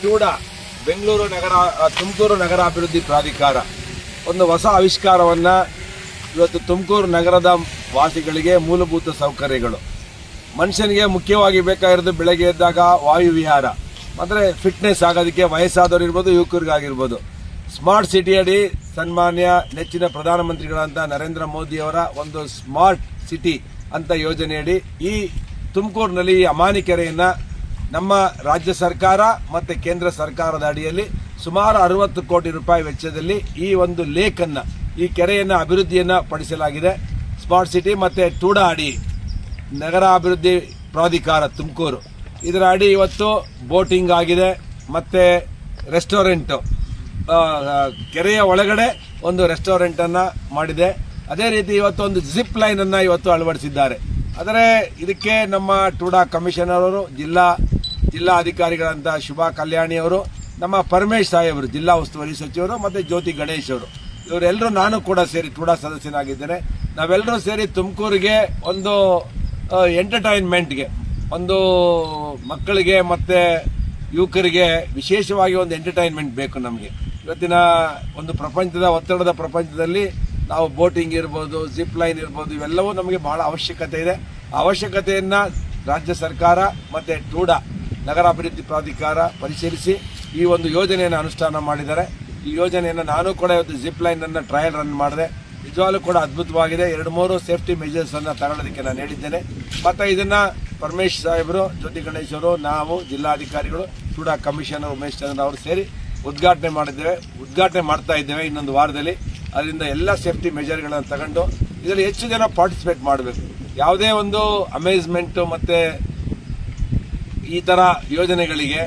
ಟೂಡಾ ಬೆಂಗಳೂರು ನಗರ ತುಮಕೂರು ನಗರಾಭಿವೃದ್ಧಿ ಪ್ರಾಧಿಕಾರ ಒಂದು ಹೊಸ ಆವಿಷ್ಕಾರವನ್ನು ಇವತ್ತು ತುಮಕೂರು ನಗರದ ವಾಸಿಗಳಿಗೆ ಮೂಲಭೂತ ಸೌಕರ್ಯಗಳು ಮನುಷ್ಯನಿಗೆ ಮುಖ್ಯವಾಗಿ ಬೇಕಾಗಿರೋದು ಬೆಳಗ್ಗೆ ಎದ್ದಾಗ ವಾಯುವಿಹಾರ ಅಂದರೆ ಫಿಟ್ನೆಸ್ ಆಗೋದಕ್ಕೆ ವಯಸ್ಸಾದವರು ಇರ್ಬೋದು ಯುವಕರಿಗಾಗಿರ್ಬೋದು ಸ್ಮಾರ್ಟ್ ಸಿಟಿ ಅಡಿ ಸನ್ಮಾನ್ಯ ನೆಚ್ಚಿನ ಪ್ರಧಾನಮಂತ್ರಿಗಳಂತ ನರೇಂದ್ರ ಮೋದಿಯವರ ಒಂದು ಸ್ಮಾರ್ಟ್ ಸಿಟಿ ಅಂತ ಯೋಜನೆಯಡಿ ಈ ತುಮಕೂರಿನಲ್ಲಿ ಈ ಅಮಾನಿ ಕೆರೆಯನ್ನು ನಮ್ಮ ರಾಜ್ಯ ಸರ್ಕಾರ ಮತ್ತು ಕೇಂದ್ರ ಸರ್ಕಾರದ ಅಡಿಯಲ್ಲಿ ಸುಮಾರು 60 ಕೋಟಿ ರೂಪಾಯಿ ವೆಚ್ಚದಲ್ಲಿ ಈ ಒಂದು ಲೇಕನ್ನು ಈ ಕೆರೆಯನ್ನು ಅಭಿವೃದ್ಧಿಯನ್ನು ಪಡಿಸಲಾಗಿದೆ. ಸ್ಮಾರ್ಟ್ ಸಿಟಿ ಮತ್ತು ಟೂಡಾ ಅಡಿ ನಗರಾಭಿವೃದ್ಧಿ ಪ್ರಾಧಿಕಾರ ತುಮಕೂರು ಇದರ ಅಡಿ ಇವತ್ತು ಬೋಟಿಂಗ್ ಆಗಿದೆ ಮತ್ತು ರೆಸ್ಟೋರೆಂಟು ಕೆರೆಯ ಒಳಗಡೆ ಒಂದು ರೆಸ್ಟೋರೆಂಟನ್ನು ಮಾಡಿದೆ. ಅದೇ ರೀತಿ ಇವತ್ತು ಒಂದು ಜಿಪ್ ಲೈನನ್ನು ಇವತ್ತು ಅಳವಡಿಸಿದ್ದಾರೆ. ಆದರೆ ಇದಕ್ಕೆ ನಮ್ಮ ಟೂಡಾ ಕಮಿಷನರ್ ಅವರು ಜಿಲ್ಲಾ ಅಧಿಕಾರಿಗಳಂತ ಶುಭಾ ಕಲ್ಯಾಣಿ ಅವರು, ನಮ್ಮ ಪರಮೇಶ್ ಸಾಹೇಬರು ಜಿಲ್ಲಾ ಉಸ್ತುವಾರಿ ಸಚಿವರು ಮತ್ತು ಜ್ಯೋತಿ ಗಣೇಶ್ ಅವರು ಇವರೆಲ್ಲರೂ ನಾನು ಕೂಡ ಸೇರಿ ಟೂಡಾ ಸದಸ್ಯನಾಗಿದ್ದೇನೆ. ನಾವೆಲ್ಲರೂ ಸೇರಿ ತುಮಕೂರಿಗೆ ಒಂದು ಎಂಟರ್ಟೈನ್ಮೆಂಟ್ಗೆ ಒಂದು ಮಕ್ಕಳಿಗೆ ಮತ್ತು ಯುವಕರಿಗೆ ವಿಶೇಷವಾಗಿ ಒಂದು ಎಂಟರ್ಟೈನ್ಮೆಂಟ್ ಬೇಕು. ನಮಗೆ ಇವತ್ತಿನ ಒಂದು ಒತ್ತಡದ ಪ್ರಪಂಚದಲ್ಲಿ ನಾವು ಬೋಟಿಂಗ್ ಇರ್ಬೋದು, ಜಿಪ್ ಲೈನ್ ಇರ್ಬೋದು, ಇವೆಲ್ಲವೂ ನಮಗೆ ಬಹಳ ಅವಶ್ಯಕತೆ ಇದೆ. ಅವಶ್ಯಕತೆಯನ್ನು ರಾಜ್ಯ ಸರ್ಕಾರ ಮತ್ತು ಟೂಡಾ ನಗರಾಭಿವೃದ್ಧಿ ಪ್ರಾಧಿಕಾರ ಪರಿಶೀಲಿಸಿ ಈ ಒಂದು ಯೋಜನೆಯನ್ನು ಅನುಷ್ಠಾನ ಮಾಡಿದ್ದಾರೆ. ಈ ಯೋಜನೆಯನ್ನು ನಾನು ಕೂಡ ಇವತ್ತು ಜಿಪ್ ಲೈನನ್ನು ಟ್ರಯಲ್ ರನ್ ಮಾಡಿದೆ. ನಿಜವಾಗ್ಲೂ ಕೂಡ ಅದ್ಭುತವಾಗಿದೆ. 2-3 ಸೇಫ್ಟಿ ಮೆಜರ್ಸನ್ನು ತಗೊಳ್ಳೋದಕ್ಕೆ ನಾನು ಹೇಳಿದ್ದೇನೆ. ಮತ್ತು ಇದನ್ನು ಪರಮೇಶ್ ಸಾಹೇಬರು, ಜ್ಯೋತಿ ಗಣೇಶ್ ಅವರು, ನಾವು ಜಿಲ್ಲಾಧಿಕಾರಿಗಳು, ಟೂಡಾ ಕಮಿಷನರ್ ಉಮೇಶ್ ಚಂದ್ರ ಅವರು ಸೇರಿ ಉದ್ಘಾಟನೆ ಮಾಡ್ತಾ ಇದ್ದೇವೆ ಇನ್ನೊಂದು ವಾರದಲ್ಲಿ. ಅದರಿಂದ ಎಲ್ಲ ಸೇಫ್ಟಿ ಮೆಜರ್ಗಳನ್ನು ತಗೊಂಡು ಇದರಲ್ಲಿ ಹೆಚ್ಚು ಜನ ಪಾರ್ಟಿಸಿಪೇಟ್ ಮಾಡಬೇಕು. ಯಾವುದೇ ಒಂದು ಅಮೇಜ್ಮೆಂಟು ಮತ್ತು ಈ ಥರ ಯೋಜನೆಗಳಿಗೆ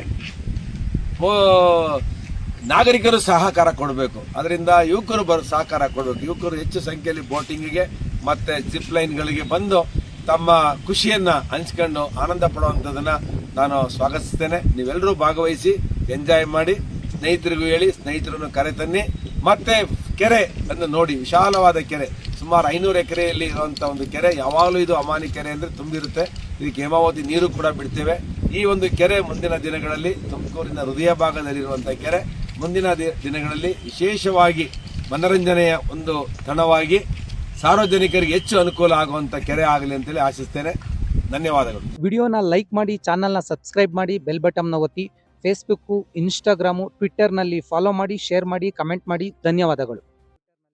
ನಾಗರಿಕರು ಸಹಕಾರ ಕೊಡಬೇಕು. ಅದರಿಂದ ಯುವಕರು ಸಹಕಾರ ಕೊಡಬೇಕು. ಯುವಕರು ಹೆಚ್ಚು ಸಂಖ್ಯೆಯಲ್ಲಿ ಬೋಟಿಂಗಿಗೆ ಮತ್ತು ಜಿಪ್ ಲೈನ್ಗಳಿಗೆ ಬಂದು ತಮ್ಮ ಖುಷಿಯನ್ನು ಹಂಚ್ಕೊಂಡು ಆನಂದ ಪಡುವಂಥದ್ದನ್ನು ನಾನು ಸ್ವಾಗತಿಸ್ತೇನೆ. ನೀವೆಲ್ಲರೂ ಭಾಗವಹಿಸಿ ಎಂಜಾಯ್ ಮಾಡಿ, ಸ್ನೇಹಿತರಿಗೂ ಹೇಳಿ, ಸ್ನೇಹಿತರನ್ನು ಕರೆತನ್ನಿ. ಮತ್ತು ಕೆರೆ ಅನ್ನು ನೋಡಿ, ವಿಶಾಲವಾದ ಕೆರೆ, ಸುಮಾರು 500 ಎಕರೆಯಲ್ಲಿ ಇರುವಂಥ ಒಂದು ಕೆರೆ. ಯಾವಾಗಲೂ ಇದು ಅಮಾನಿ ಕೆರೆ ಅಂದರೆ ತುಂಬಿರುತ್ತೆ. ಇದಕ್ಕೆ ಹೇಮಾವತಿ ನೀರು ಕೂಡ ಬಿಡ್ತೇವೆ. ಈ ಒಂದು ಕೆರೆ ಮುಂದಿನ ದಿನಗಳಲ್ಲಿ ತುಮಕೂರಿನ ಹೃದಯ ಭಾಗದಲ್ಲಿರುವಂಥ ಕೆರೆ ಮುಂದಿನ ದಿನಗಳಲ್ಲಿ ವಿಶೇಷವಾಗಿ ಮನರಂಜನೆಯ ಒಂದು ತಾಣವಾಗಿ ಸಾರ್ವಜನಿಕರಿಗೆ ಹೆಚ್ಚು ಅನುಕೂಲ ಆಗುವಂಥ ಕೆರೆ ಆಗಲಿ ಅಂತೇಳಿ ಆಶಿಸ್ತೇನೆ. ಧನ್ಯವಾದಗಳು. ವಿಡಿಯೋನ ಲೈಕ್ ಮಾಡಿ, ಚಾನಲ್ನ ಸಬ್ಸ್ಕ್ರೈಬ್ ಮಾಡಿ, ಬೆಲ್ ಬಟನ್ನ ಒತ್ತಿ. ಫೇಸ್ಬುಕ್ಕು, ಇನ್ಸ್ಟಾಗ್ರಾಮು, ಟ್ವಿಟ್ಟರ್ನಲ್ಲಿ ಫಾಲೋ ಮಾಡಿ, ಶೇರ್ ಮಾಡಿ, ಕಮೆಂಟ್ ಮಾಡಿ. ಧನ್ಯವಾದಗಳು.